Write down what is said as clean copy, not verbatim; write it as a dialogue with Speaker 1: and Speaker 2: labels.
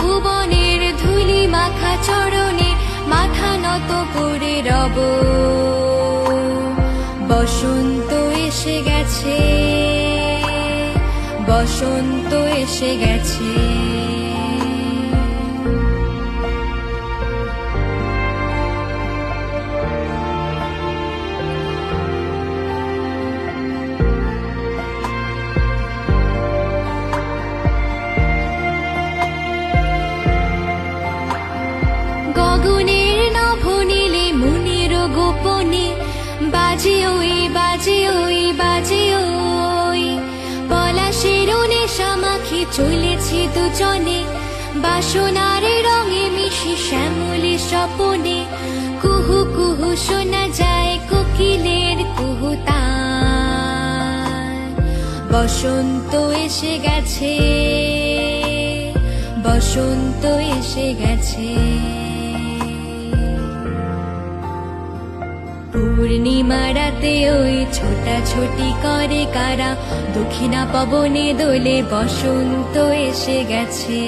Speaker 1: ভুবনের ধুলি মাখা চরণে মাথা নত করে রব। বসন্ত এসে গেছে, বসন্ত এসে গেছে। গগনের নভনীলে মুনির গোপনে বাজে ওই বাজে ওই বাজে ওই। পলাশের নেশা মাখি চলেছি দুজনে, বাসনার রঙে মিশি শ্যামলে স্বপনে। কুহু কুহু শোনা যায় কোকিলের কুহুতান। বসন্ত এসে গেছে, বসন্ত এসে গেছে। পূর্ণিমা রাতে ওই ছোটাছুটি করে কারা, দক্ষিণা পবনে দোলে বসন্ত এসে গেছে।